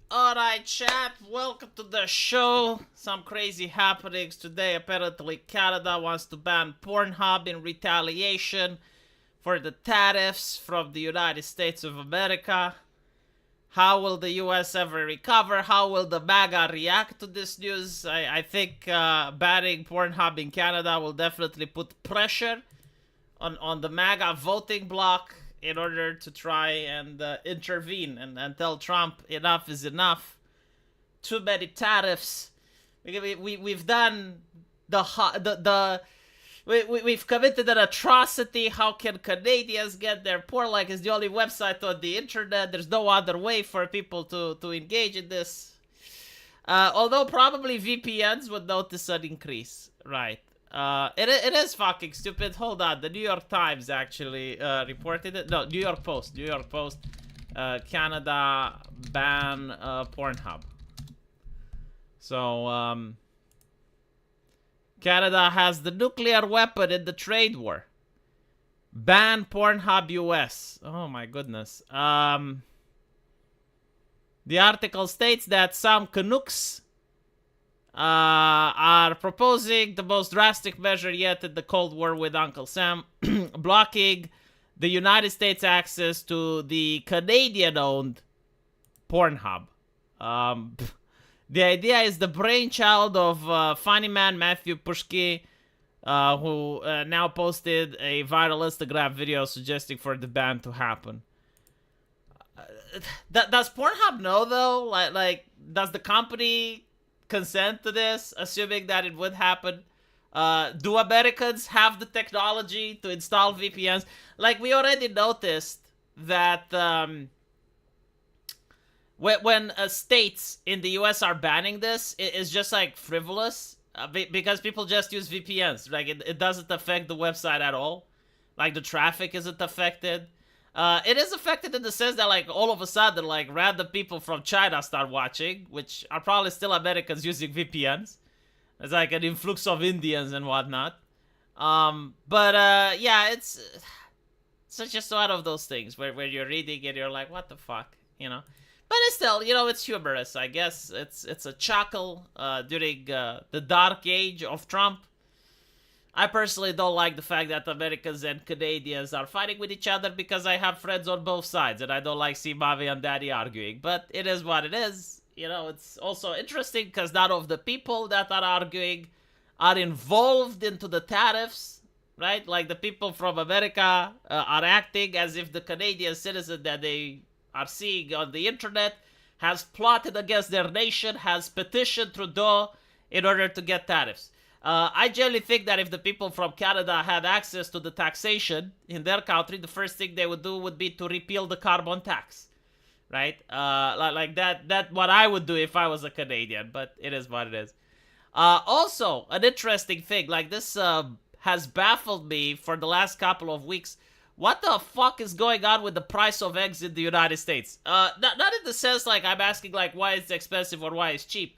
Alright, chat, welcome to the show. Some crazy happenings today. Apparently, Canada wants to ban Pornhub in retaliation for the tariffs from the United States of America. How will the US ever recover? How will the MAGA react to this news? I think banning Pornhub in Canada will definitely put pressure on the MAGA voting bloc in order to try and intervene and tell Trump enough is enough. Too many tariffs. We've done we've committed an atrocity. How can Canadians get their porn? Like, it's the only website on the internet. There's no other way for people to engage in this. Although probably VPNs would notice an increase, right? It is fucking stupid. Hold on, the New York Times actually reported it. No, New York Post. Canada ban Pornhub. So Canada has the nuclear weapon in the trade war. Ban Pornhub US. Oh my goodness. The article states that some Canucks are proposing the most drastic measure yet in the Cold War with Uncle Sam, blocking the United States access to the Canadian-owned Pornhub. The idea is the brainchild of funny man Matthew Pushki, who now posted a viral Instagram video suggesting for the ban to happen. Does Pornhub know though? Like, does the company consent to this, assuming that it would happen? Do Americans have the technology to install VPNs? Like, we already noticed that when states in the US are banning this, it's just like frivolous because people just use VPNs. Like, it doesn't affect the website at all. Like, the traffic isn't affected. It is affected in the sense that, like, all of a sudden, like, random people from China start watching, which are probably still Americans using VPNs. It's like an influx of Indians and whatnot. Yeah, it's just one of those things where you're reading and you're like, what the fuck, you know? But it's still, it's humorous, I guess. It's a chuckle during the dark age of Trump. I personally don't like the fact that Americans and Canadians are fighting with each other because I have friends on both sides and I don't like seeing mommy and daddy arguing. But it is what it is. It's also interesting because none of the people that are arguing are involved into the tariffs, right? Like, the people from America are acting as if the Canadian citizen that they are seeing on the internet has plotted against their nation, has petitioned Trudeau in order to get tariffs. I generally think that if the people from Canada had access to the taxation in their country, the first thing they would do would be to repeal the carbon tax, right? Like that what I would do if I was a Canadian, but it is what it is. Also, an interesting thing, like, this has baffled me for the last couple of weeks. What the fuck is going on with the price of eggs in the United States? Not in the sense, like, I'm asking, like, why it's expensive or why it's cheap.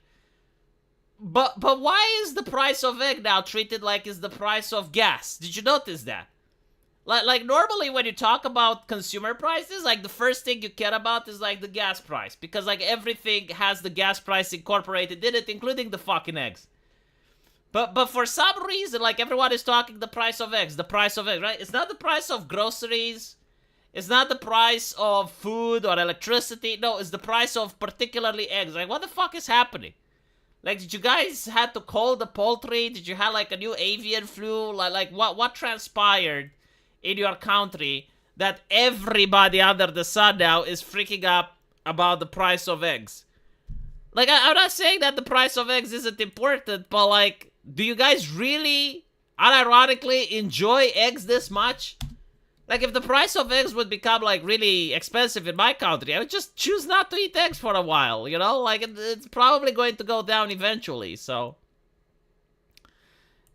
But why is the price of egg now treated like it's the price of gas? Did you notice that? Like normally when you talk about consumer prices, like, the first thing you care about is, like, the gas price. Because, like, everything has the gas price incorporated in it, including the fucking eggs. But for some reason, like, everyone is talking the price of eggs, right? It's not the price of groceries. It's not the price of food or electricity. No, it's the price of particularly eggs. Like, what the fuck is happening? Like, did you guys have to call the poultry? Did you have, like, a new avian flu? Like what transpired in your country that everybody under the sun now is freaking up about the price of eggs? Like, I'm not saying that the price of eggs isn't important, but, like, do you guys really, unironically, enjoy eggs this much? Like, if the price of eggs would become, like, really expensive in my country, I would just choose not to eat eggs for a while, you know? Like, it's probably going to go down eventually, so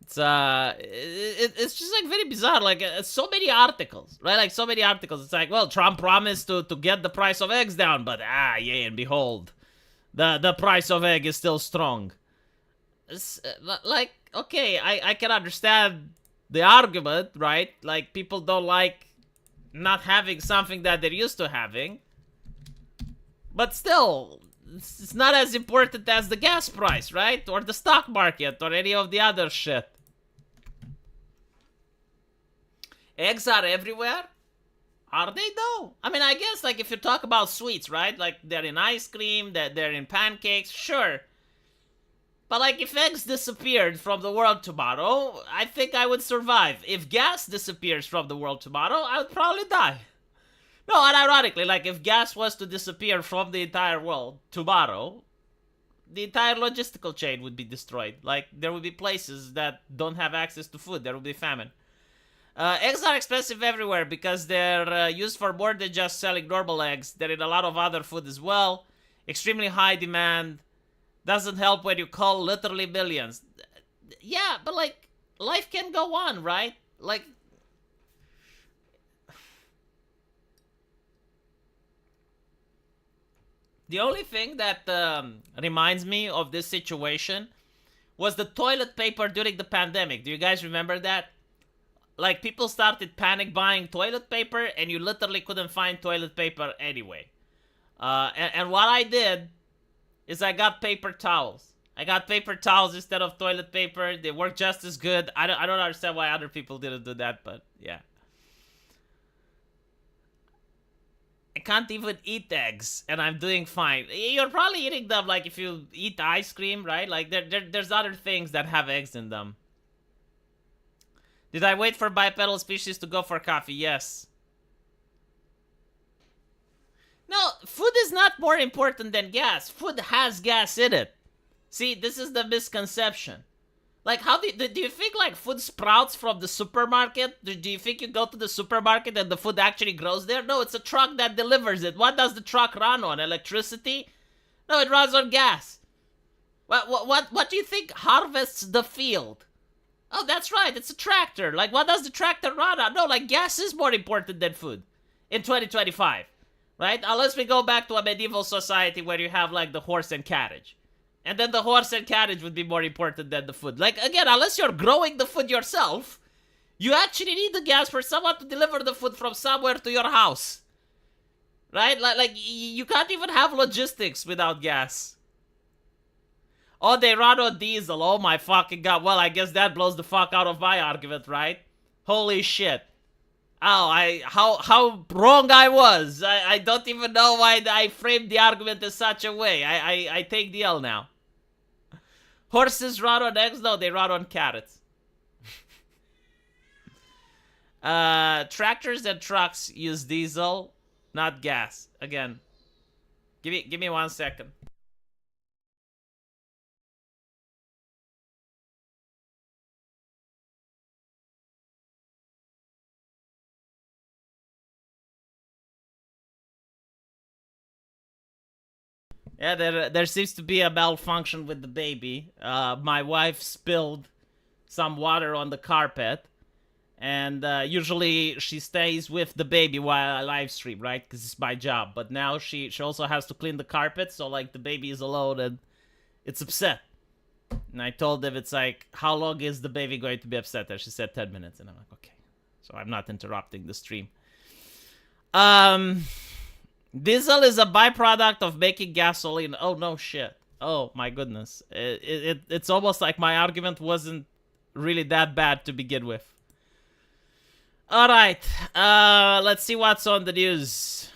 it's just, like, very bizarre. Like, so many articles, right? Like, so many articles. It's like, well, Trump promised to get the price of eggs down, but yea and behold, the price of egg is still strong. It's, like, okay, I can understand the argument, right? Like, people don't like not having something that they're used to having. But still, it's not as important as the gas price, right? Or the stock market, or any of the other shit. Eggs are everywhere? Are they though? I mean, I guess like if you talk about sweets, right? Like they're in ice cream, that they're in pancakes, sure. But like if eggs disappeared from the world tomorrow, I think I would survive. If gas disappears from the world tomorrow, I would probably die. No, and ironically, like if gas was to disappear from the entire world tomorrow, the entire logistical chain would be destroyed. Like there would be places that don't have access to food. There would be famine. Eggs are expensive everywhere because they're used for more than just selling normal eggs. They're in a lot of other food as well. Extremely high demand. Doesn't help when you call literally millions. Yeah, but like, life can go on, right? Like, the only thing that reminds me of this situation was the toilet paper during the pandemic. Do you guys remember that? Like, people started panic buying toilet paper, and you literally couldn't find toilet paper anyway. And what I did is I got paper towels. I got paper towels instead of toilet paper. They work just as good. I don't understand why other people didn't do that, but yeah. I can't even eat eggs, and I'm doing fine. You're probably eating them like if you eat ice cream, right? Like there's other things that have eggs in them. Did I wait for bipedal species to go for coffee? Yes. No, food is not more important than gas. Food has gas in it. See, this is the misconception. Like, how do you think, like, food sprouts from the supermarket? Do you think you go to the supermarket and the food actually grows there? No, it's a truck that delivers it. What does the truck run on? Electricity? No, it runs on gas. What do you think harvests the field? Oh, that's right, it's a tractor. Like, what does the tractor run on? No, like, gas is more important than food in 2025. Right? Unless we go back to a medieval society where you have, like, the horse and carriage. And then the horse and carriage would be more important than the food. Like, again, unless you're growing the food yourself, you actually need the gas for someone to deliver the food from somewhere to your house. Right? Like you can't even have logistics without gas. Oh, they run on diesel. Oh my fucking god. Well, I guess that blows the fuck out of my argument, right? Holy shit. Oh, how wrong I was. I don't even know why I framed the argument in such a way. I take the L now. Horses run on eggs? No, they run on carrots. Tractors and trucks use diesel, not gas. Again, give me 1 second. Yeah, there seems to be a malfunction with the baby. My wife spilled some water on the carpet, and usually she stays with the baby while I live stream, right? Because it's my job. But now she also has to clean the carpet, so like the baby is alone and it's upset. And I told them, it's like, how long is the baby going to be upset? And she said 10 minutes, and I'm like, okay. So I'm not interrupting the stream. Diesel is a byproduct of making gasoline. Oh, no shit. Oh, my goodness. It's almost like my argument wasn't really that bad to begin with. Alright. Let's see what's on the news.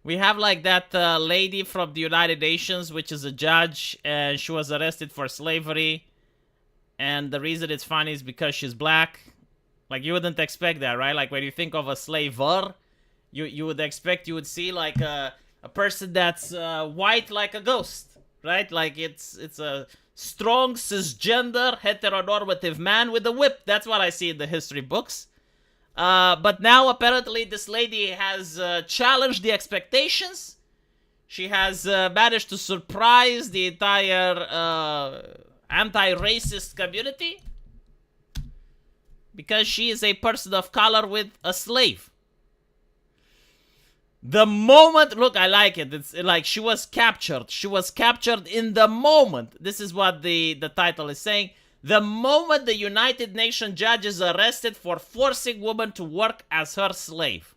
We have like that lady from the United Nations, which is a judge, and she was arrested for slavery. And the reason it's funny is because she's black. Like, you wouldn't expect that, right? Like, when you think of a slaver, you would expect, you would see, like, a person that's white like a ghost, right? Like, it's a strong, cisgender, heteronormative man with a whip. That's what I see in the history books. But now, apparently, this lady has challenged the expectations. She has managed to surprise the entire anti-racist community. Because she is a person of color with a slave. The moment... Look, I like it. It's like she was captured. She was captured in the moment. This is what the title is saying. The moment the United Nations judge is arrested for forcing women to work as her slave.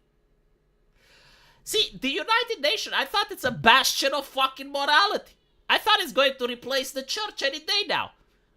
See, the United Nations, I thought it's a bastion of fucking morality. I thought it's going to replace the church any day now.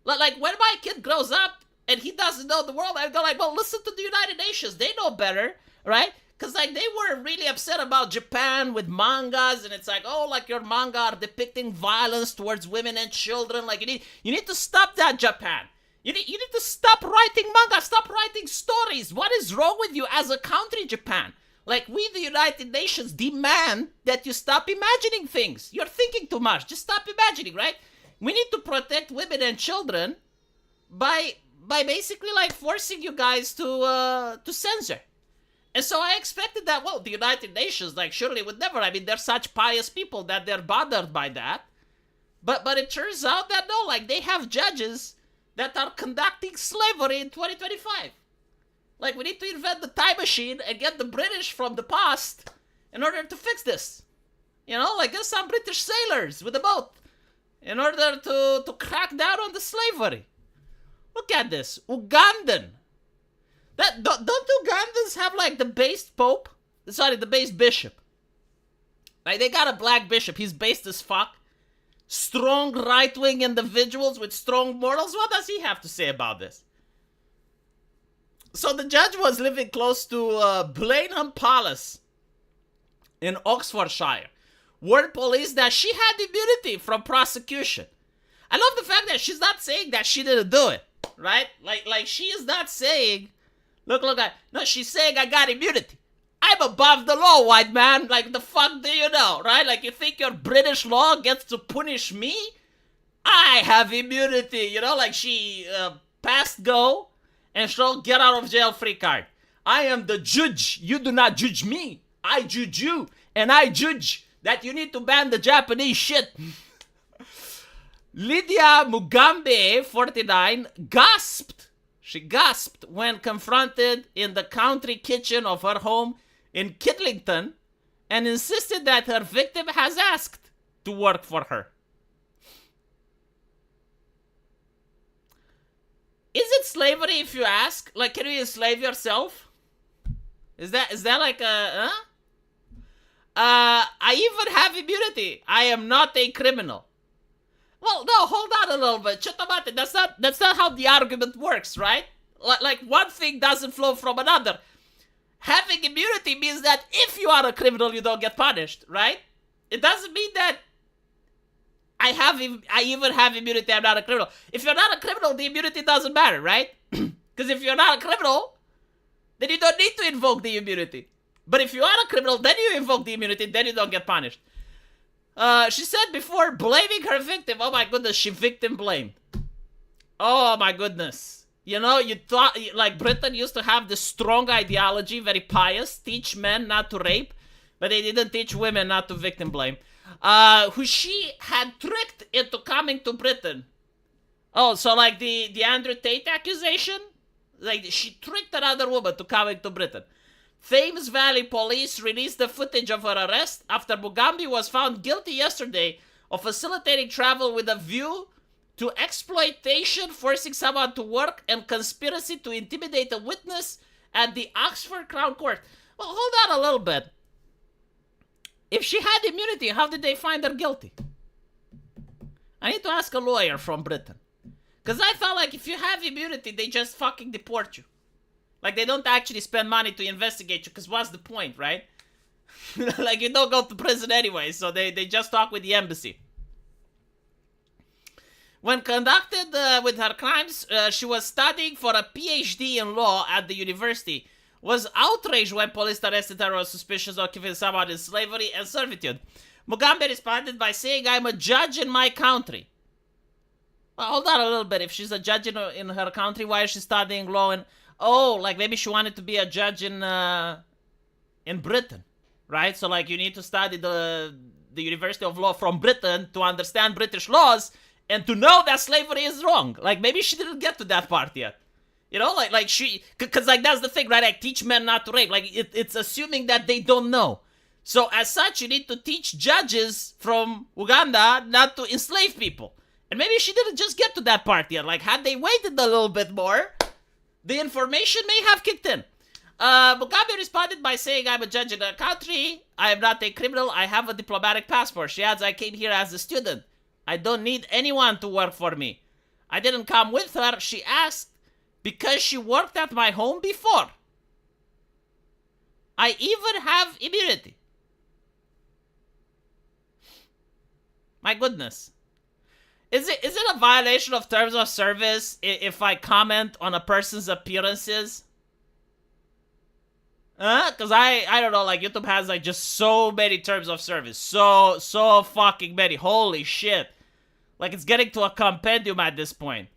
Like, when my kid grows up and he doesn't know the world, I go like, well, listen to the United Nations. They know better, right? Because, like, they were really upset about Japan with mangas, and it's like, oh, like, your manga are depicting violence towards women and children. Like, you need to stop that, Japan. You need to stop writing manga, stop writing stories. What is wrong with you as a country, Japan? Like, we, the United Nations, demand that you stop imagining things. You're thinking too much. Just stop imagining, right? We need to protect women and children by basically, like, forcing you guys to censor. And so I expected that, well, the United Nations, like, surely would never. I mean, they're such pious people that they're bothered by that. But it turns out that, no, like, they have judges that are conducting slavery in 2025. Like, we need to invent the time machine and get the British from the past in order to fix this. You know, like, get some British sailors with a boat in order to crack down on the slavery. Look at this. Ugandan. Don't Ugandans have, like, the based pope? Sorry, the based bishop. Like, they got a black bishop. He's based as fuck. Strong right-wing individuals with strong morals. What does he have to say about this? So the judge was living close to Blenheim Palace in Oxfordshire. Warned police that she had immunity from prosecution. I love the fact that she's not saying that she didn't do it, right? Like she is not saying, look, no, she's saying I got immunity. I'm above the law, white man. Like, the fuck do you know, right? Like, you think your British law gets to punish me? I have immunity, you know? Like, she passed go and she'll get out of jail free card. I am the judge. You do not judge me. I judge you. And I judge that you need to ban the Japanese shit. Lydia Mugambe, 49, gasped. She gasped when confronted in the country kitchen of her home in Kidlington and insisted that her victim has asked to work for her. Is it slavery if you ask? Like, can you enslave yourself? Is that like a, I even have immunity. I am not a criminal. Well, no, hold on a little bit. That's not how the argument works, right? Like, one thing doesn't flow from another. Having immunity means that if you are a criminal, you don't get punished, right? It doesn't mean that I even have immunity, I'm not a criminal. If you're not a criminal, the immunity doesn't matter, right? Because if you're not a criminal, then you don't need to invoke the immunity. But if you are a criminal, then you invoke the immunity, then you don't get punished. She said before blaming her victim. Oh my goodness, she victim blamed. Oh my goodness. You know, you thought, like, Britain used to have this strong ideology, very pious, teach men not to rape, but they didn't teach women not to victim blame. Who she had tricked into coming to Britain. Oh, so like the Andrew Tate accusation? Like, she tricked another woman to coming to Britain. Thames Valley police released the footage of her arrest after Mugambi was found guilty yesterday of facilitating travel with a view to exploitation, forcing someone to work, and conspiracy to intimidate a witness at the Oxford Crown Court. Well, hold on a little bit. If she had immunity, how did they find her guilty? I need to ask a lawyer from Britain. Because I thought, like, if you have immunity, they just fucking deport you. Like, they don't actually spend money to investigate you, because what's the point, right? Like, you don't go to prison anyway, so they just talk with the embassy. When conducted with her crimes, she was studying for a PhD in law at the university. Was outraged when police arrested her on suspicions of keeping someone in slavery and servitude. Mugambe responded by saying, I'm a judge in my country. Well, hold on a little bit. If she's a judge in her country, why is she studying law in... Oh, like maybe she wanted to be a judge in Britain, right? So, like, you need to study the University of Law from Britain to understand British laws and to know that slavery is wrong. Like, maybe she didn't get to that part yet. You know, like she... Because, like, that's the thing, right? Like, teach men not to rape. Like, it's assuming that they don't know. So, as such, you need to teach judges from Uganda not to enslave people. And maybe she didn't just get to that part yet. Like, had they waited a little bit more, the information may have kicked in. Mugabe responded by saying, I'm a judge in a country. I am not a criminal. I have a diplomatic passport. She adds, I came here as a student. I don't need anyone to work for me. I didn't come with her, she asked, because she worked at my home before. I even have immunity. My goodness. Is it a violation of terms of service if I comment on a person's appearances? Cause I don't know, like YouTube has like just so many terms of service. So fucking many. Holy shit. Like it's getting to a compendium at this point.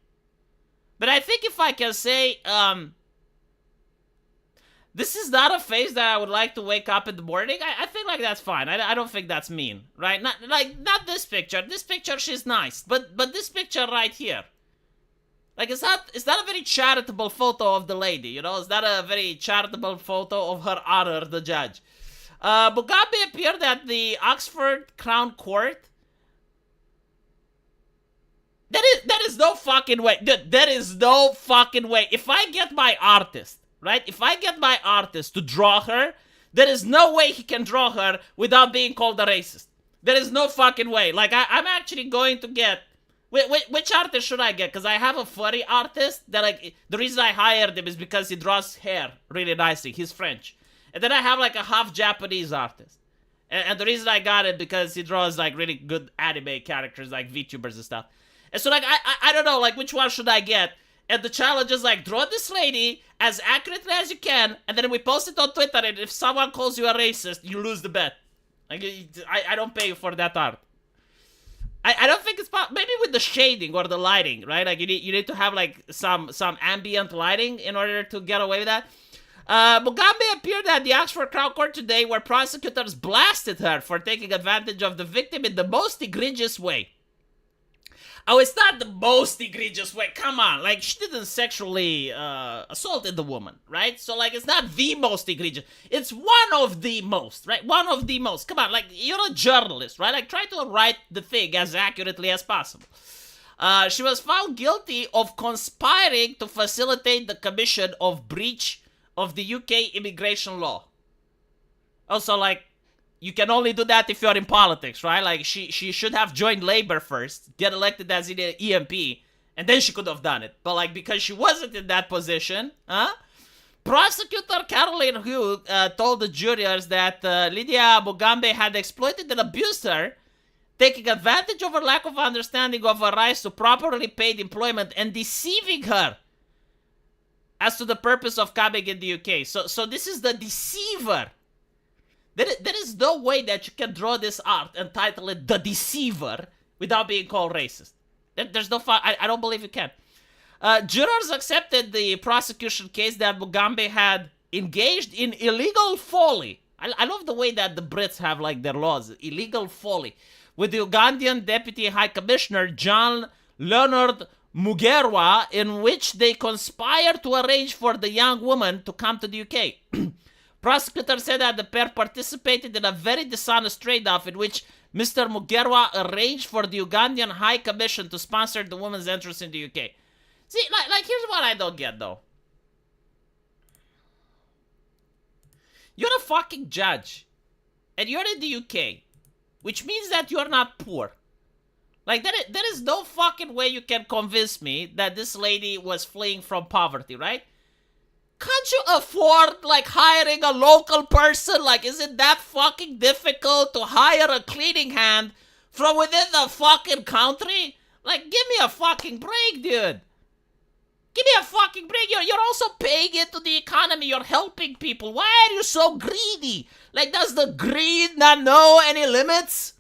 But I think if I can say, this is not a face that I would like to wake up in the morning, I think like that's fine. I don't think that's mean, right? Not this picture. This picture, she's nice. But this picture right here. Like, it's not a very charitable photo of the lady, you know? It's not a very charitable photo of Her Honor, the judge. Mugabe appeared at the Oxford Crown Court. That is no fucking way. Dude, there is no fucking way. If I get my artist, right? If I get my artist to draw her, there is no way he can draw her without being called a racist. There is no fucking way. Like, I'm actually going to get... Which artist should I get? Because I have a furry artist that, like, the reason I hired him is because he draws hair really nicely. He's French. And then I have, like, a half Japanese artist. And the reason I got it because he draws, like, really good anime characters, like VTubers and stuff. And so, like, I don't know, like, which one should I get? And the challenge is, like, draw this lady as accurately as you can, and then we post it on Twitter, and if someone calls you a racist, you lose the bet. Like, I don't pay you for that art. I don't think it's possible. Maybe with the shading or the lighting, right? Like, you need to have, like, some ambient lighting in order to get away with that. Mugabe appeared at the Oxford Crown Court today where prosecutors blasted her for taking advantage of the victim in the most egregious way. Oh, it's not the most egregious way. Come on. Like, she didn't sexually assaulted the woman, right? So, like, it's not the most egregious. It's one of the most, right? One of the most. Come on, like, you're a journalist, right? Like, try to write the thing as accurately as possible. She was found guilty of conspiring to facilitate the commission of breach of the UK immigration law. Also, like, you can only do that if you're in politics, right? Like, she should have joined Labour first, get elected as an EMP, and then she could have done it. But, like, because she wasn't in that position, Prosecutor Caroline Hu told the jurors that Lydia Mugabe had exploited and abused her, taking advantage of her lack of understanding of her rights to properly paid employment and deceiving her as to the purpose of coming in the UK. So this is the deceiver. There is no way that you can draw this art and title it The Deceiver without being called racist. There's no I don't believe you can. Jurors accepted the prosecution case that Mugabe had engaged in illegal folly. I love the way that the Brits have, like, their laws. Illegal folly. With the Ugandan Deputy High Commissioner John Leonard Mugerwa, in which they conspired to arrange for the young woman to come to the UK. Prosecutor said that the pair participated in a very dishonest trade-off in which Mr. Mugerwa arranged for the Ugandan High Commission to sponsor the woman's entrance in the UK. See, like here's what I don't get, though. You're a fucking judge, and you're in the UK, which means that you're not poor. Like, there is no fucking way you can convince me that this lady was fleeing from poverty, right? Can't you afford, like, hiring a local person? Like, is it that fucking difficult to hire a cleaning hand from within the fucking country? Like, give me a fucking break, dude. Give me a fucking break. You're also paying into the economy. You're helping people. Why are you so greedy? Like, does the greed not know any limits?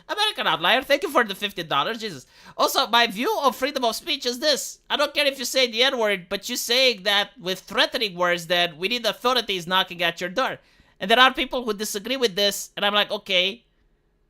American Outlier, thank you for the $50. Jesus. Also, my view of freedom of speech is this. I don't care if you say the N-word, but you're saying that with threatening words that we need authorities knocking at your door. And there are people who disagree with this, and I'm like, okay,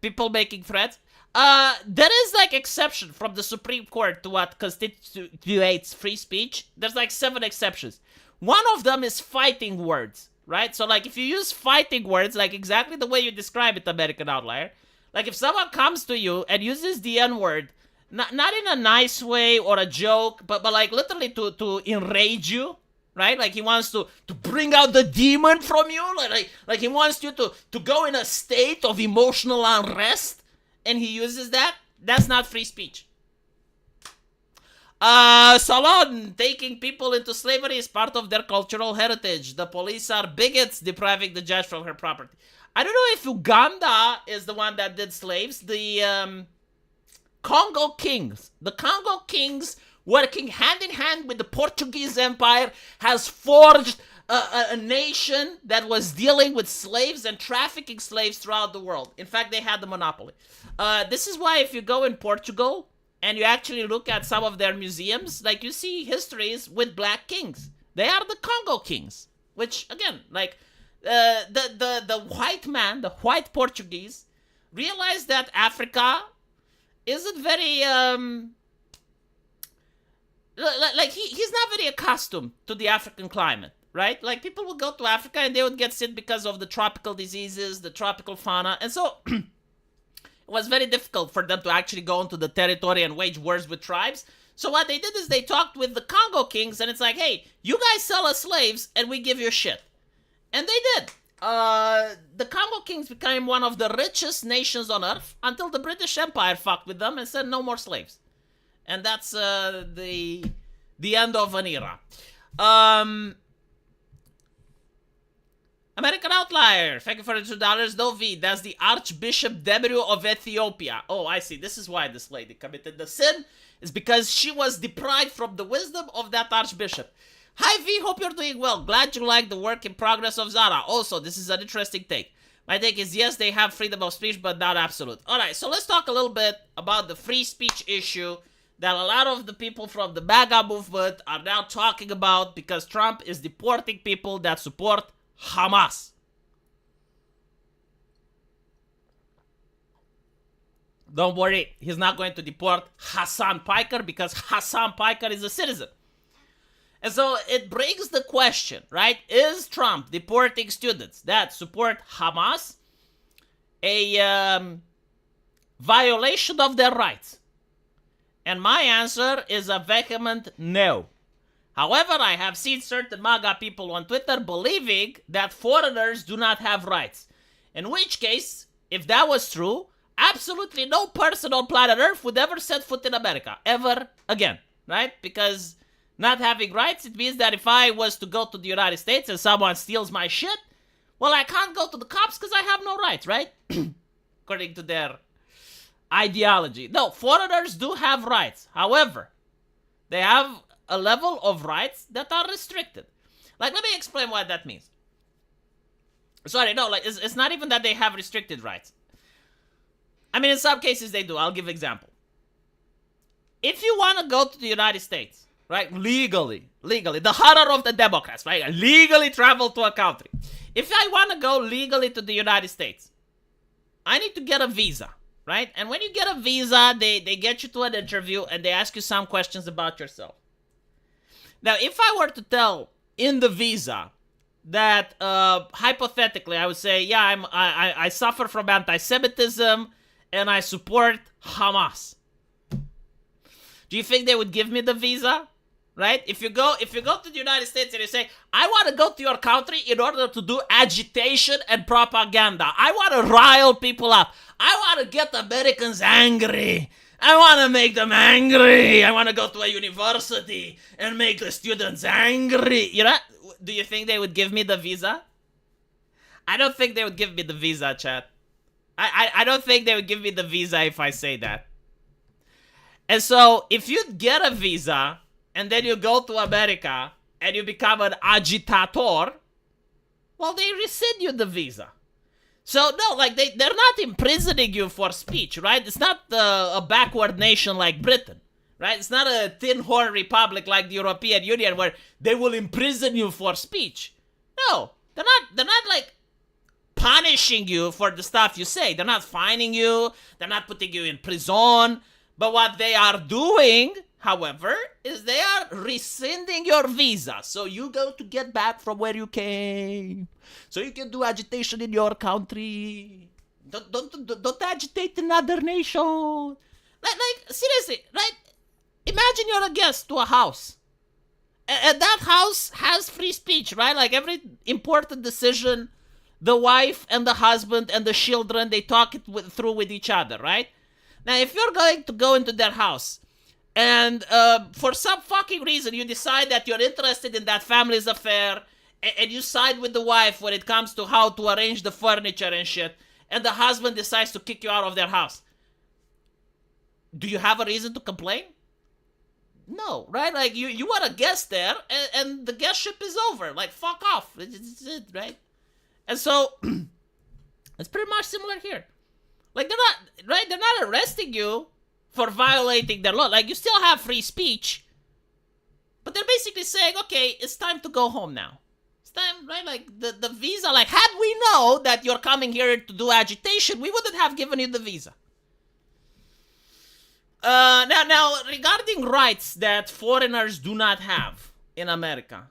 people making threats. There is, like, exception from the Supreme Court to what constitutes free speech. There's, like, 7 exceptions. One of them is fighting words, right? So, like, if you use fighting words, like exactly the way you describe it, American Outlier, like, if someone comes to you and uses the N-word, not in a nice way or a joke, but like, literally to enrage you, right? Like he wants to bring out the demon from you, like he wants you to go in a state of emotional unrest, and he uses that. That's not free speech. Salon, taking people into slavery is part of their cultural heritage. The police are bigots, depriving the judge from her property. I don't know if Uganda is the one that did slaves. The Congo kings. The Congo kings, working hand in hand with the Portuguese Empire, has forged a nation that was dealing with slaves and trafficking slaves throughout the world. In fact, they had the monopoly. This is why if you go in Portugal and you actually look at some of their museums, like you see histories with black kings. They are the Congo kings, which again, like the white man, the white Portuguese, realized that Africa isn't very like he's not very accustomed to the African climate, right? Like people would go to Africa and they would get sick because of the tropical diseases, the tropical fauna, and so it was very difficult for them to actually go into the territory and wage wars with tribes. So what they did is they talked with the Congo kings, and it's like, hey, you guys sell us slaves and we give you shit. And they did. The Congo kings became one of the richest nations on earth until the British Empire fucked with them and said no more slaves. And that's the end of an era. American Outlier, thank you for the $2. No V, that's the Archbishop Demetriou of Ethiopia. Oh, I see. This is why this lady committed the sin. Is because she was deprived from the wisdom of that Archbishop. Hi V, hope you're doing well. Glad you like the work in progress of Zara. Also, this is an interesting take. My take is yes, they have freedom of speech, but not absolute. Alright, so let's talk a little bit about the free speech issue that a lot of the people from the MAGA movement are now talking about because Trump is deporting people that support Hamas. Don't worry, he's not going to deport Hassan Piker because Hassan Piker is a citizen. And so it brings the question, right? Is Trump deporting students that support Hamas a violation of their rights? And my answer is a vehement no. However, I have seen certain MAGA people on Twitter believing that foreigners do not have rights. In which case, if that was true, absolutely no person on planet Earth would ever set foot in America. Ever again. Right? Because not having rights, it means that if I was to go to the United States and someone steals my shit, well, I can't go to the cops because I have no rights, right? According to their ideology. No, foreigners do have rights. However, they have a level of rights that are restricted. Like, let me explain what that means. Sorry, no, like, it's not even that they have restricted rights. I mean, in some cases they do. I'll give an example. If you want to go to the United States, right, legally, the horror of the Democrats, right, legally travel to a country. If I want to go legally to the United States, I need to get a visa, right? And when you get a visa, they get you to an interview and they ask you some questions about yourself. Now, if I were to tell in the visa that hypothetically I would say, yeah, I suffer from anti-Semitism and I support Hamas, do you think they would give me the visa? Right? If you go to the United States and you say, I want to go to your country in order to do agitation and propaganda. I want to rile people up. I want to get Americans angry. I want to make them angry. I want to go to a university and make the students angry. You know? Do you think they would give me the visa? I don't think they would give me the visa, chat. I don't think they would give me the visa if I say that. And so, if you get a visa and then you go to America and you become an agitator, well, they rescind you the visa. So, no, like, they're not imprisoning you for speech, right? It's not a backward nation like Britain, right? It's not a tin horn republic like the European Union where they will imprison you for speech. No, they're not like punishing you for the stuff you say. They're not fining you. They're not putting you in prison. But what they are doing, however, is they are rescinding your visa. So you go to get back from where you came. So you can do agitation in your country. Don't agitate another nation. Like seriously, right? Imagine you're a guest to a house. And that house has free speech, right? Like every important decision, the wife and the husband and the children, they talk it through with each other, right? Now, if you're going to go into their house and for some fucking reason you decide that you're interested in that family's affair and you side with the wife when it comes to how to arrange the furniture and shit, and the husband decides to kick you out of their house, do you have a reason to complain? No, right? Like you were a guest there, and the guestship is over. Like fuck off. It's it, right? And so it's pretty much similar here. Like they're not right. They're not arresting you for violating their law. Like you still have free speech, but they're basically saying, okay, it's time to go home now. It's time, right? Like the visa. Like had we know that you're coming here to do agitation, we wouldn't have given you the visa. Now, regarding rights that foreigners do not have in America,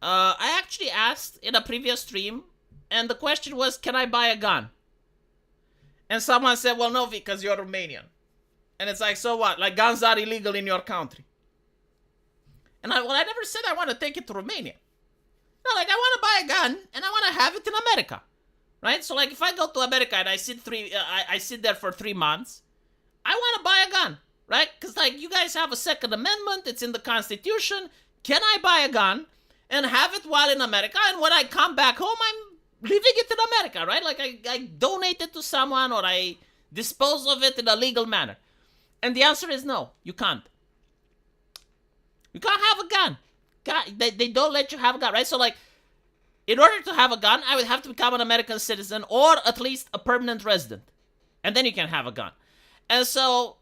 I actually asked in a previous stream, and the question was, can I buy a gun? And someone said, well, no, because you're Romanian. And it's like, so what? Like, guns are illegal in your country. And I never said I want to take it to Romania. No, like, I want to buy a gun, and I want to have it in America. Right? So, like, if I go to America and I sit there for 3 months, I want to buy a gun, right? Because, like, you guys have a Second Amendment. It's in the Constitution. Can I buy a gun and have it while in America? And when I come back home, I'm leaving it in America, right? Like, I donate it to someone or I dispose of it in a legal manner. And the answer is no, you can't. You can't have a gun. They don't let you have a gun, right? So, like, in order to have a gun, I would have to become an American citizen or at least a permanent resident. And then you can have a gun. And so,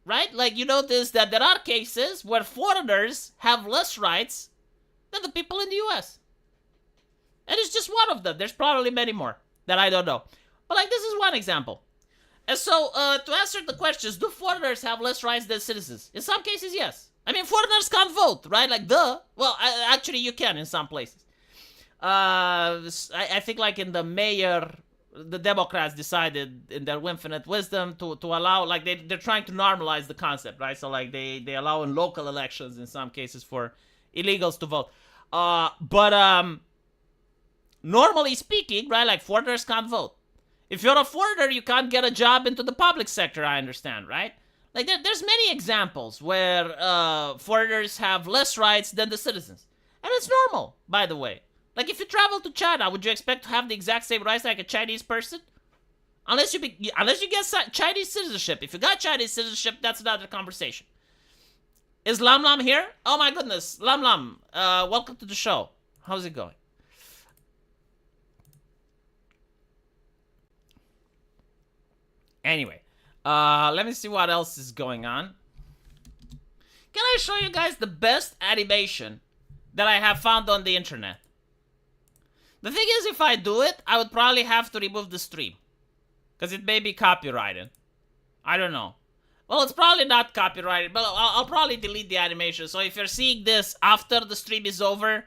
right, like you notice that there are cases where foreigners have less rights than the people in the US. And it's just one of them. There's probably many more that I don't know. But like this is one example. And so, to answer the questions, do foreigners have less rights than citizens? In some cases, yes. I mean, foreigners can't vote, right? Like, well, actually you can in some places. I think like in the mayor, the Democrats decided in their infinite wisdom to allow, like they're trying to normalize the concept, right? So like they allow in local elections in some cases for illegals to vote. But normally speaking, right, like foreigners can't vote. If you're a foreigner, you can't get a job into the public sector, I understand, right? Like there's many examples where foreigners have less rights than the citizens. And it's normal, by the way. Like, if you travel to China, would you expect to have the exact same rights like a Chinese person? Unless you get Chinese citizenship. If you got Chinese citizenship, that's another conversation. Is Lam Lam here? Oh my goodness. Lam Lam, welcome to the show. How's it going? Anyway, let me see what else is going on. Can I show you guys the best animation that I have found on the internet? The thing is, if I do it, I would probably have to remove the stream. Because it may be copyrighted. I don't know. Well, it's probably not copyrighted, but I'll probably delete the animation. So if you're seeing this after the stream is over,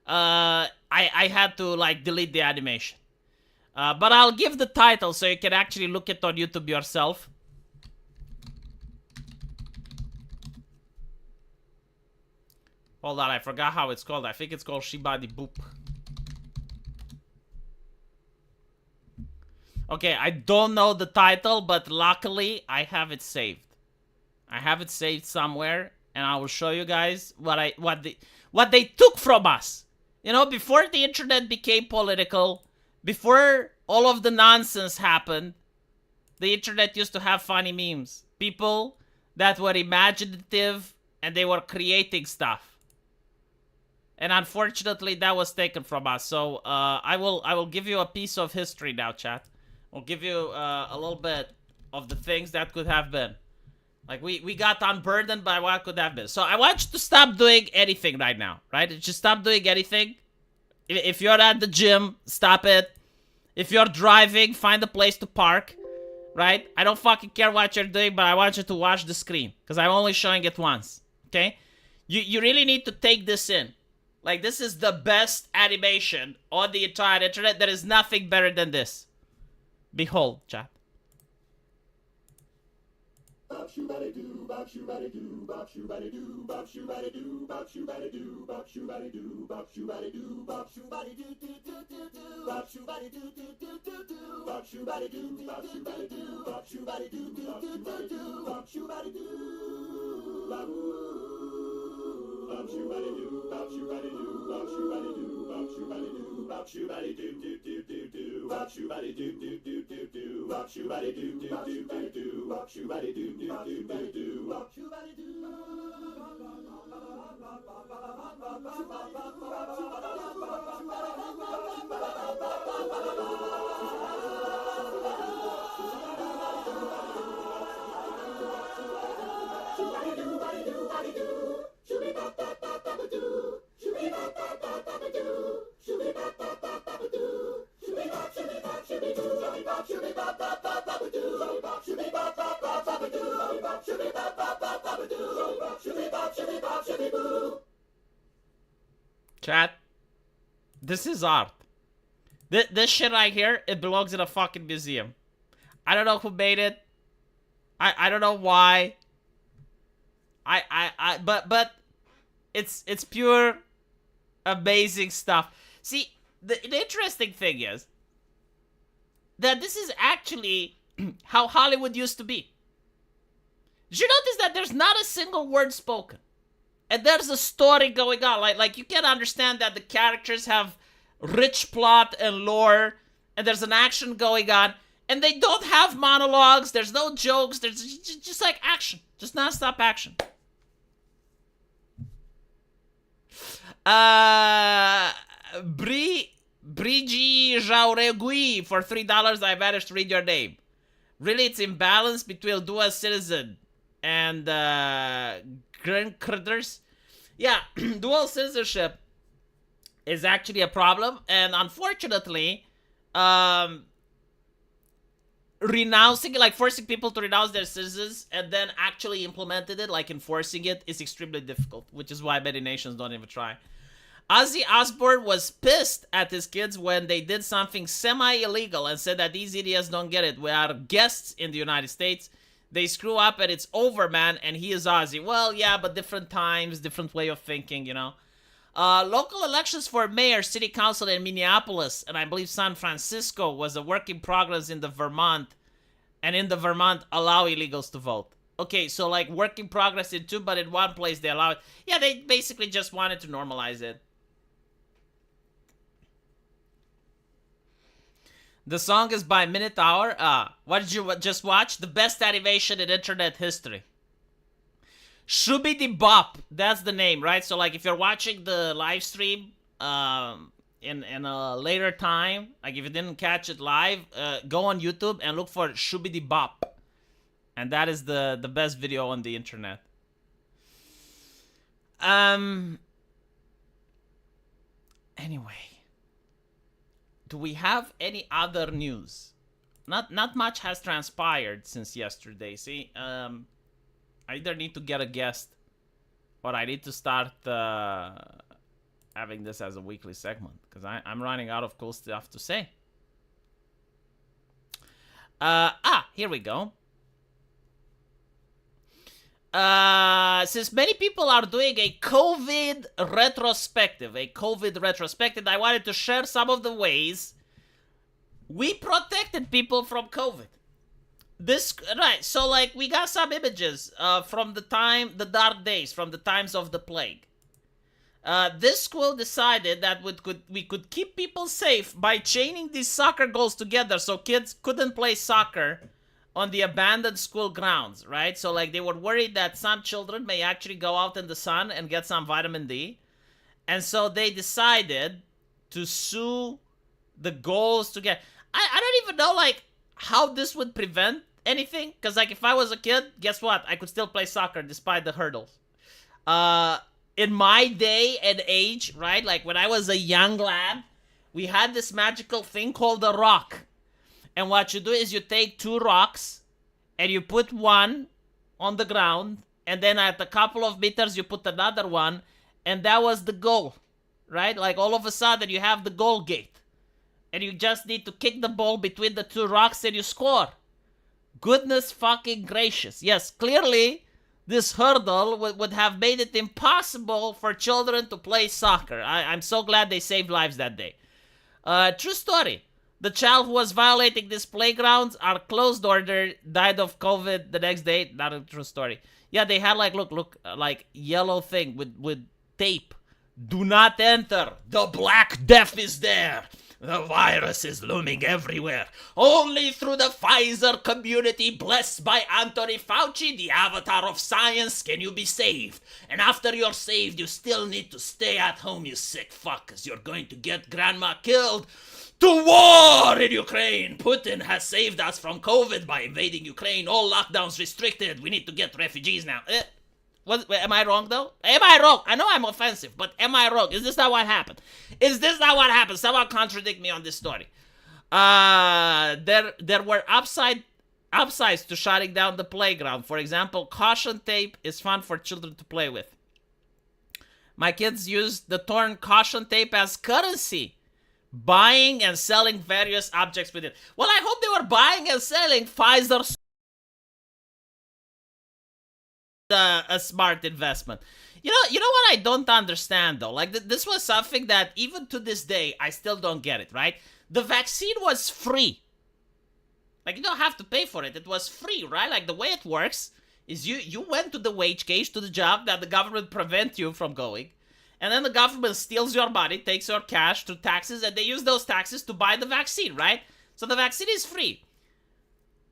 I had to, like, delete the animation. But I'll give the title so you can actually look it on YouTube yourself. Hold on, I forgot how it's called. I think it's called Shibadi Boop. Okay, I don't know the title, but luckily I have it saved. I have it saved somewhere, and I will show you guys what they took from us. You know, before the internet became political, before all of the nonsense happened, the internet used to have funny memes. People that were imaginative and they were creating stuff. And unfortunately, that was taken from us. So I will give you a piece of history now, chat. I'll give you a little bit of the things that could have been. Like, we got unburdened by what could have been. So I want you to stop doing anything right now, right? Just stop doing anything. If you're at the gym, stop it. If you're driving, find a place to park, right? I don't fucking care what you're doing, but I want you to watch the screen. Because I'm only showing it once, okay? You really need to take this in. Like, this is the best animation on the entire internet. There is nothing better than this. Behold, chat. Chat, this is art. This shit right here, it belongs in a fucking museum. I don't know who made it. I don't know why. But it's pure amazing stuff. See, the interesting thing is that this is actually how Hollywood used to be. Did you notice that there's not a single word spoken? And there's a story going on. Like you can understand that the characters have rich plot and lore, and there's an action going on, and they don't have monologues, there's no jokes, there's just like action. Just non-stop action. Brigi Jauregui for $3. I managed to read your name. Really, it's imbalance between dual citizen and green critters. Yeah, dual citizenship is actually a problem, and unfortunately, renouncing, like forcing people to renounce their citizens and then actually implementing it, like enforcing it, is extremely difficult, which is why many nations don't even try. Ozzy Osbourne was pissed at his kids when they did something semi-illegal and said that these idiots don't get it. We are guests in the United States. They screw up and it's over, man, and he is Ozzy. Well, yeah, but different times, different way of thinking, you know. Local elections for mayor, city council in Minneapolis, and I believe San Francisco was a work in progress in the Vermont. And in the Vermont, allow illegals to vote. Okay, so like work in progress in two, but in one place they allow it. Yeah, they basically just wanted to normalize it. The song is by Minute Hour. What did you just watch? The best animation in internet history. Shubidi Bop. That's the name, right? So, like, if you're watching the live stream in a later time, like if you didn't catch it live, go on YouTube and look for Shubidi Bop. And that is the best video on the internet. Anyway. Do we have any other news? Not much has transpired since yesterday. See, I either need to get a guest, or I need to start having this as a weekly segment, because I'm running out of cool stuff to say. Here we go. Since many people are doing a COVID retrospective, I wanted to share some of the ways we protected people from COVID. Right, so like we got some images from the dark days, from the times of the plague. This school decided that we could keep people safe by chaining these soccer goals together so kids couldn't play soccer on the abandoned school grounds, right? So like they were worried that some children may actually go out in the sun and get some vitamin D. And so they decided to sew the goals together. I don't even know like how this would prevent anything, because like if I was a kid, guess what? I could still play soccer despite the hurdles. In my day and age, right? Like when I was a young lad, we had this magical thing called a rock. And what you do is you take two rocks and you put one on the ground, and then at a couple of meters you put another one, and that was the goal, right? Like all of a sudden you have the goal gate, and you just need to kick the ball between the two rocks and you score. goodness fucking gracious. Yes, clearly this hurdle would have made it impossible for children to play soccer. I'm so glad they saved lives that day. True story. The child who was violating these playgrounds are closed order, died of COVID the next day. Not a true story. Yeah, they had like, look, like yellow thing with tape. Do not enter. The Black Death is there. The virus is looming everywhere. Only through the Pfizer community blessed by Anthony Fauci, the avatar of science, can you be saved. And after you're saved, you still need to stay at home, you sick fuck, because you're going to get grandma killed. To war in Ukraine. Putin has saved us from COVID by invading Ukraine. All lockdowns restricted. We need to get refugees now. Am I wrong, though? Am I wrong? I know I'm offensive, but am I wrong? Is this not what happened? Is this not what happened? Someone contradict me on this story. There were upsides to shutting down the playground. For example, caution tape is fun for children to play with. My kids used the torn caution tape as currency, buying and selling various objects with it. Well, I hope they were buying and selling Pfizer. A smart investment. You know what I don't understand though? Like this was something that even to this day I still don't get it, right? The vaccine was free. Like you don't have to pay for it. It was free, right? Like the way it works is you went to the wage cage, to the job that the government prevent you from going, and then the government steals your money, takes your cash through taxes, and they use those taxes to buy the vaccine, right? So the vaccine is free.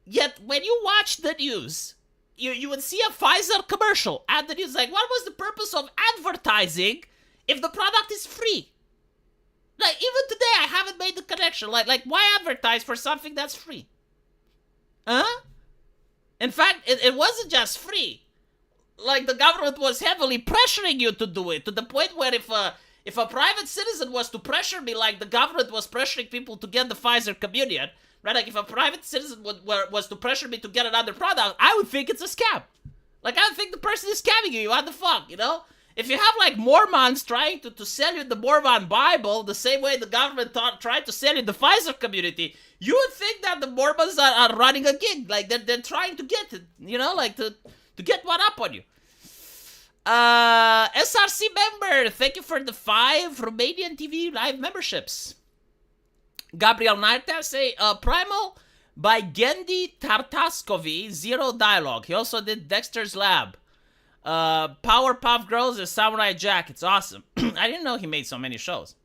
Yet when you watch the news, you would see a Pfizer commercial and the news like, what was the purpose of advertising if the product is free? Like even today I haven't made the connection. Like why advertise for something that's free? Huh? In fact, it wasn't just free. Like the government was heavily pressuring you to do it, to the point where if a private citizen was to pressure me like the government was pressuring people to get the Pfizer communion, right? Like if a private citizen was to pressure me to get another product, I would think it's a scam. Like I would think the person is scamming you. What the fuck, you know? If you have like Mormons trying to sell you the Mormon Bible the same way the government tried to sell you the Pfizer community, you would think that the Mormons are running a gig. Like they're trying to get it, you know, like to get one up on you. SRC member, thank you for the 5 Romanian TV live memberships. Gabriel Narta say, Primal by Gendy Tartaskovi, Zero Dialogue. He also did Dexter's Lab. Powerpuff Girls is Samurai Jack. It's awesome. I didn't know he made so many shows.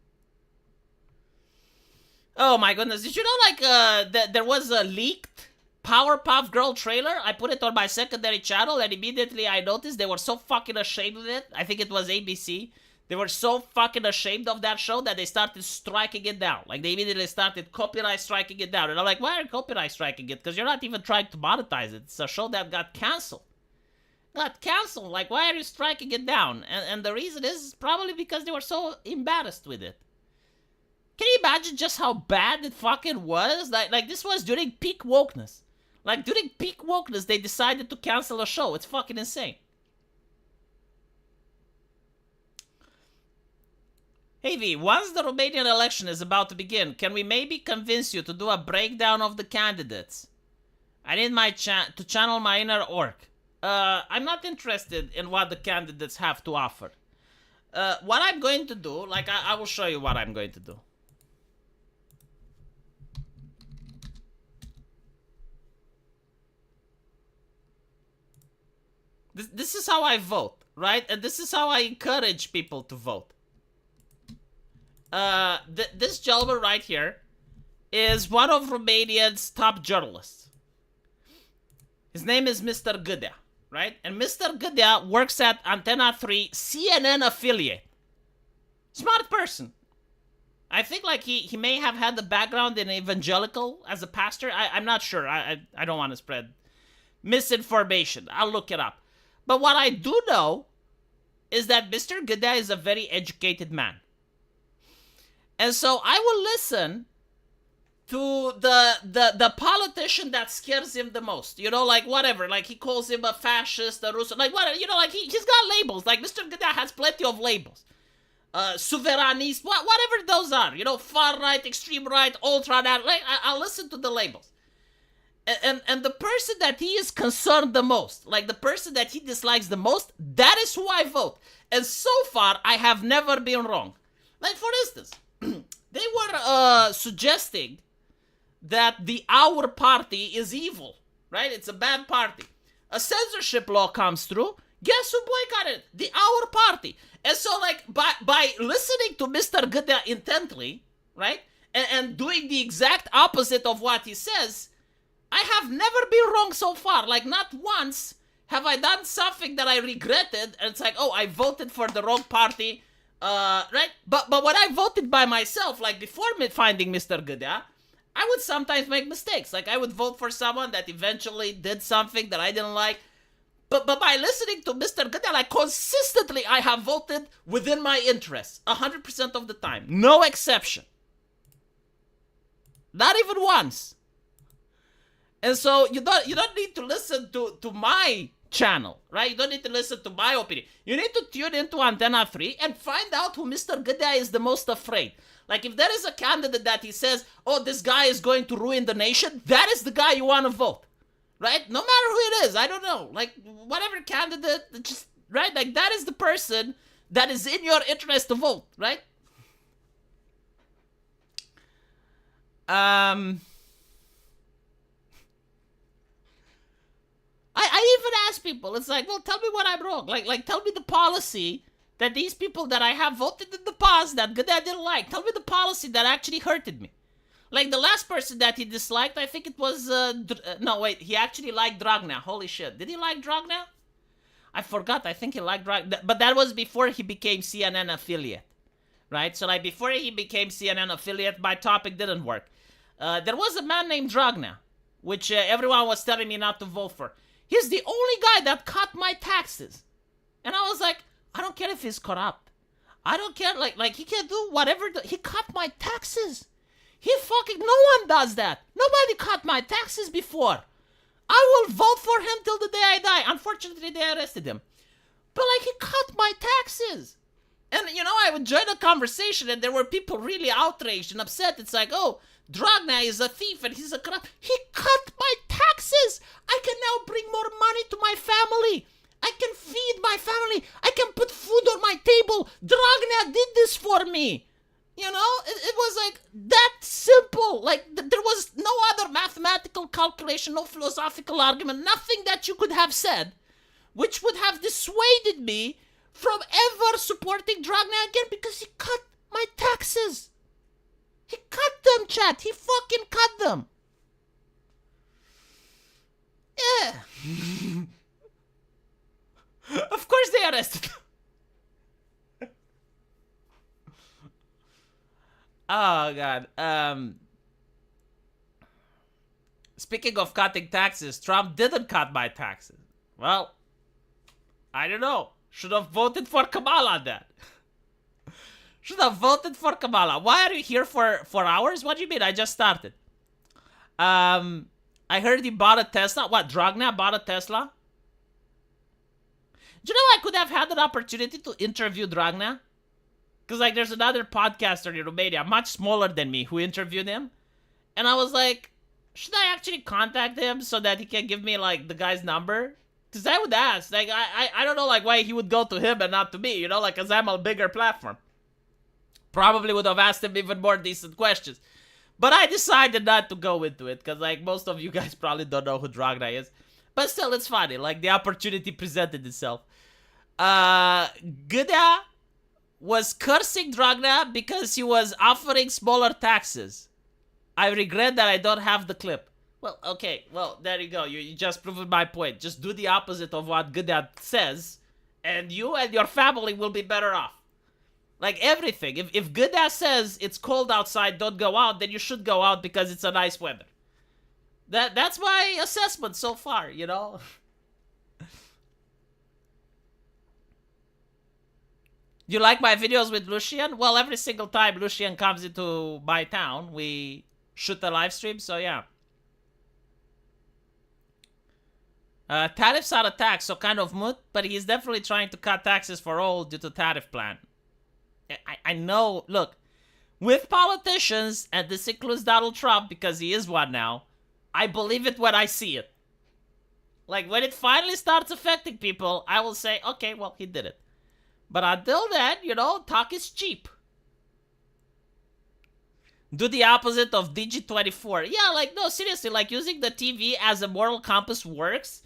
Oh my goodness. Did you know like there was a leaked Powerpuff Girl trailer? I put it on my secondary channel and immediately I noticed they were so fucking ashamed of it. I think it was ABC. They were so fucking ashamed of that show that they started striking it down. Like, they immediately started copyright striking it down. And I'm like, why are you copyright striking it? Because you're not even trying to monetize it. It's a show that got canceled. Like, why are you striking it down? And the reason is probably because they were so embarrassed with it. Can you imagine just how bad it fucking was? Like this was during peak wokeness. Like, during peak wokeness, they decided to cancel a show. It's fucking insane. Hey V, once the Romanian election is about to begin, can we maybe convince you to do a breakdown of the candidates? I need my to channel my inner orc. I'm not interested in what the candidates have to offer. What I'm going to do, like I will show you what I'm going to do. This is how I vote, right? And this is how I encourage people to vote. This gentleman right here is one of Romania's top journalists. His name is Mr. Gudea, right? And Mr. Gudea works at Antenna 3 CNN affiliate. Smart person. I think like he may have had the background in evangelical as a pastor. I'm not sure. I don't want to spread misinformation. I'll look it up. But what I do know is that Mr. Gudea is a very educated man. And so I will listen to the politician that scares him the most. You know, like whatever. Like he calls him a fascist, a Russo. Like whatever. You know, like he's got labels. Like Mr. Gudea has plenty of labels. Souverainist, whatever those are. You know, far right, extreme right, ultra right. Like I'll listen to the labels. And the person that he is concerned the most, like the person that he dislikes the most, that is who I vote. And so far, I have never been wrong. Like, for instance, they were suggesting that the Our Party is evil, right? It's a bad party. A censorship law comes through. Guess who boycotted it? The Our Party. And so, like, by listening to Mr. Gudea intently, right, and doing the exact opposite of what he says, I have never been wrong so far. Like, not once have I done something that I regretted, and it's like, oh, I voted for the wrong party, right? But when I voted by myself, like before finding Mr. Gudea, I would sometimes make mistakes. Like, I would vote for someone that eventually did something that I didn't like. But by listening to Mr. Gudea, like, consistently, I have voted within my interests 100% of the time. No exception. Not even once. And so you don't need to listen to my channel, right? You don't need to listen to my opinion. You need to tune into Antenna 3 and find out who Mr. Gudea is the most afraid. Like, if there is a candidate that he says, oh, this guy is going to ruin the nation, that is the guy you want to vote. Right? No matter who it is, I don't know. Like, whatever candidate, just, right? Like, that is the person that is in your interest to vote, right? I even ask people, it's like, well, tell me what I'm wrong. Like, tell me the policy that these people that I have voted in the past that I didn't like. Tell me the policy that actually hurted me. Like, the last person that he disliked, I think it was, no, wait, he actually liked Dragnea. Holy shit. Did he like Dragnea? I forgot. I think he liked Dragnea. But that was before he became CNN affiliate, right? So, like, before he became CNN affiliate, my topic didn't work. There was a man named Dragnea, which everyone was telling me not to vote for. He's the only guy that cut my taxes. And I was like, I don't care if he's corrupt. I don't care. Like he can do whatever. He cut my taxes. No one does that. Nobody cut my taxes before. I will vote for him till the day I die. Unfortunately, they arrested him. But, like, he cut my taxes. And, you know, I would join a conversation and there were people really outraged and upset. It's like, oh, Dragnea is a thief and he's a corrupt. He cut my taxes. I can now bring more money to my family. I can feed my family. I can put food on my table. Dragnea did this for me. You know, it was like that simple. Like, there was no other mathematical calculation, no philosophical argument, nothing that you could have said which would have dissuaded me from ever supporting Dragnea again, because he cut my taxes. He cut them, chat. He fucking cut them. Yeah. Of course they arrested him. Oh, God. Speaking of cutting taxes, Trump didn't cut my taxes. Well, I don't know. Should have voted for Kamala on that. Should have voted for Kamala. Why are you here for 4 hours? What do you mean? I just started. I heard he bought a Tesla. What, Dragnea bought a Tesla? Do you know I could have had an opportunity to interview Dragnea? Because, like, there's another podcaster in Romania, much smaller than me, who interviewed him. And I was like, should I actually contact him so that he can give me, like, the guy's number? Because I would ask. Like, I don't know, like, why he would go to him and not to me, you know? Like, because I'm a bigger platform. Probably would have asked him even more decent questions. But I decided not to go into it, because, like, most of you guys probably don't know who Dragnea is. But still, it's funny. Like, the opportunity presented itself. Gudea was cursing Dragnea because he was offering smaller taxes. I regret that I don't have the clip. Well, okay. Well, there you go. You just proved my point. Just do the opposite of what Gudea says, and you and your family will be better off. Like, everything. If Gudea says it's cold outside, don't go out, then you should go out because it's a nice weather. That's my assessment so far, you know? You like my videos with Lucian? Well, every single time Lucian comes into my town, we shoot a live stream, so yeah. Tariffs are a tax, so kind of moot, but he's definitely trying to cut taxes for all due to tariff plan. I know, look, with politicians, and this includes Donald Trump because he is one now, I believe it when I see it. Like, when it finally starts affecting people, I will say, okay, well, he did it. But until then, talk is cheap. Do the opposite of Digi24. Yeah, like, no, seriously, like, using the TV as a moral compass works,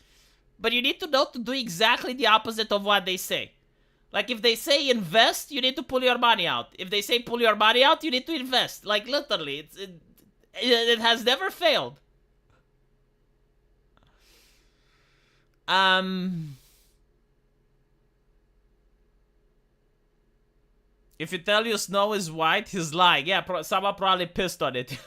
but you need to know to do exactly the opposite of what they say. Like, if they say invest, you need to pull your money out. If they say pull your money out, you need to invest. Like, literally, it has never failed. If you tell you snow is white, he's lying. Yeah, someone probably pissed on it.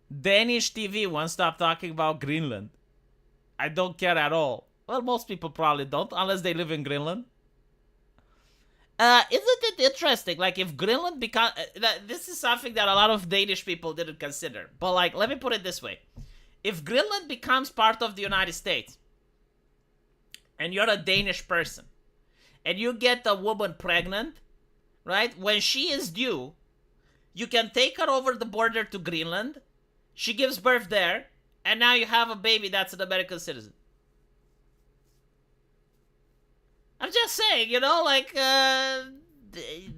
Danish TV won't stop talking about Greenland. I don't care at all. Well, most people probably don't, unless they live in Greenland. Isn't it interesting? Like, if Greenland becomes... this is something that a lot of Danish people didn't consider. But, like, let me put it this way. If Greenland becomes part of the United States, and you're a Danish person, and you get a woman pregnant, right? When she is due, you can take her over the border to Greenland. She gives birth there, and now you have a baby that's an American citizen. I'm just saying, like,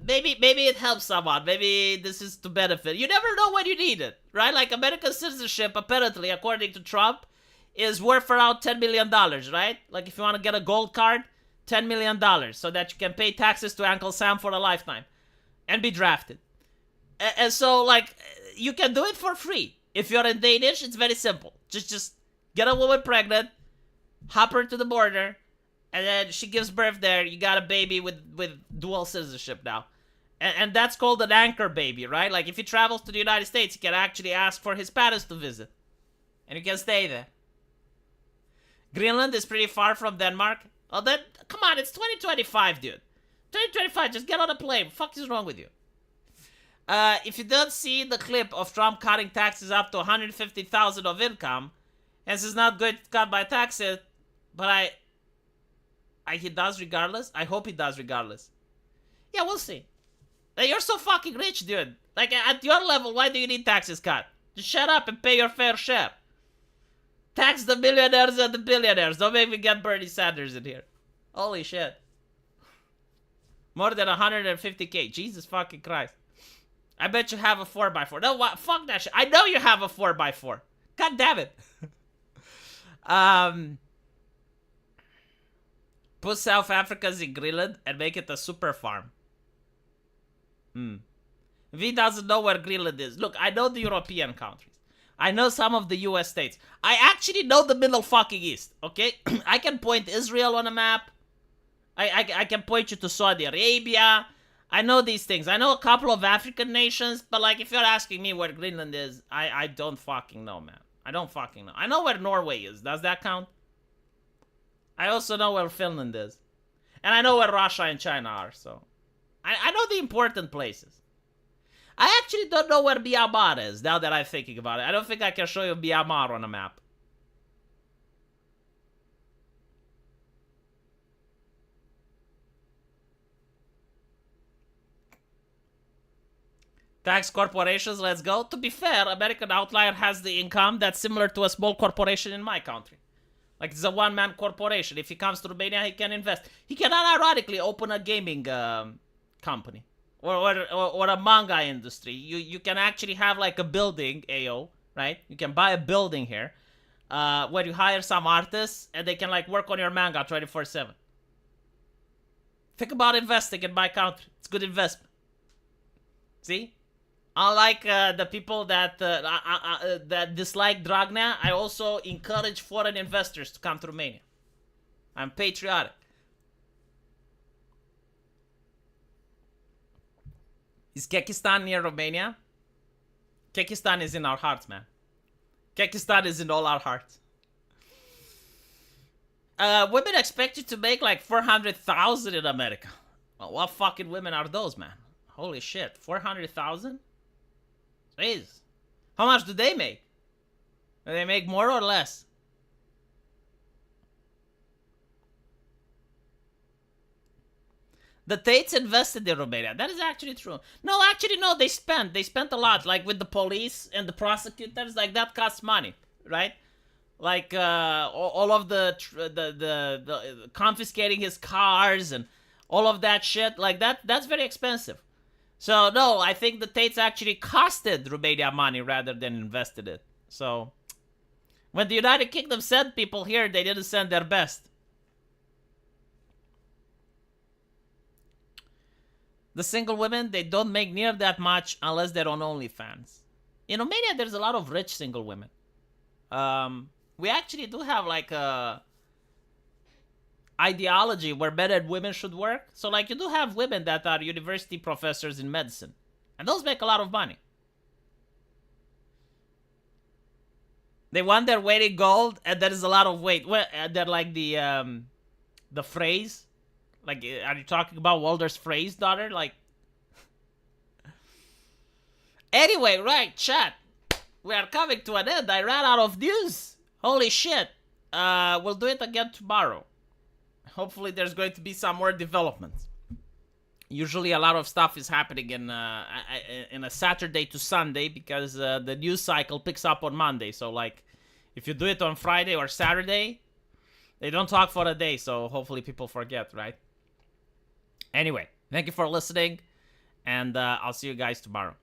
maybe it helps someone. Maybe this is to benefit. You never know when you need it, right? Like, American citizenship, apparently, according to Trump, is worth around $10 million, right? Like, if you want to get a gold card, $10 million, so that you can pay taxes to Uncle Sam for a lifetime and be drafted. And so, like, you can do it for free. If you're in Danish, it's very simple. Just get a woman pregnant, hop her to the border, and then she gives birth there. You got a baby with dual citizenship now. And that's called an anchor baby, right? Like, if he travels to the United States, he can actually ask for his parents to visit. And you can stay there. Greenland is pretty far from Denmark. Oh, then, come on, it's 2025, dude. 2025, just get on a plane. What the fuck is wrong with you? If you don't see the clip of Trump cutting taxes up to $150,000 of income, and this is not going to cut by taxes, but he does regardless. I hope he does regardless. Yeah, we'll see. Like, you're so fucking rich, dude. Like, at your level, why do you need taxes cut? Just shut up and pay your fair share. Tax the millionaires and the billionaires. Don't make me get Bernie Sanders in here. Holy shit. More than 150K. Jesus fucking Christ. I bet you have a 4x4. No, what? Fuck that shit. I know you have a 4x4. God damn it. Put South Africa's in Greenland and make it a super farm. V doesn't know where Greenland is. Look, I know the European countries. I know some of the US states. I actually know the Middle fucking East, okay? I can point Israel on a map. I can point you to Saudi Arabia. I know these things. I know a couple of African nations, but like, if you're asking me where Greenland is, I don't fucking know, man. I don't fucking know. I know where Norway is. Does that count? I also know where Finland is. And I know where Russia and China are, so... I know the important places. I actually don't know where Myanmar is, now that I'm thinking about it. I don't think I can show you Myanmar on a map. Tax corporations, let's go. To be fair, American Outlier has the income that's similar to a small corporation in my country. Like, it's a one-man corporation. If he comes to Romania, he can invest. He can unironically open a gaming company. Or a manga industry. You can actually have like a building, AO, right? You can buy a building here, where you hire some artists and they can like work on your manga 24/7. Think about investing in my country. It's good investment. See? Unlike the people that that dislike Dragna, I also encourage foreign investors to come to Romania. I'm patriotic. Is Kyrgyzstan near Romania? Kyrgyzstan is in our hearts, man. Kyrgyzstan is in all our hearts. Women expect you to make like 400,000 in America. Well, what fucking women are those, man? Holy shit, 400,000? Jeez. How much do they make? Do they make more or less? The Tates invested in Romania. That is actually true. No, actually, no. They spent. They spent a lot, like with the police and the prosecutors. Like that costs money, right? Like all of the confiscating his cars and all of that shit. Like that's very expensive. So no, I think the Tates actually costed Romania money rather than invested it. So when the United Kingdom sent people here, they didn't send their best. The single women, they don't make near that much unless they're on OnlyFans. In Romania, there's a lot of rich single women. We actually do have like a ideology where men and women should work. So like you do have women that are university professors in medicine, and those make a lot of money. They want their weight in gold, and there is a lot of weight. Well, they're like the phrase. Like, are you talking about Walder's phrase, daughter? Like, anyway, right, chat. We are coming to an end. I ran out of news. Holy shit. We'll do it again tomorrow. Hopefully there's going to be some more developments. Usually a lot of stuff is happening in a Saturday to Sunday because the news cycle picks up on Monday. So, like, if you do it on Friday or Saturday, they don't talk for a day. So hopefully people forget, right? Anyway, thank you for listening. And I'll see you guys tomorrow.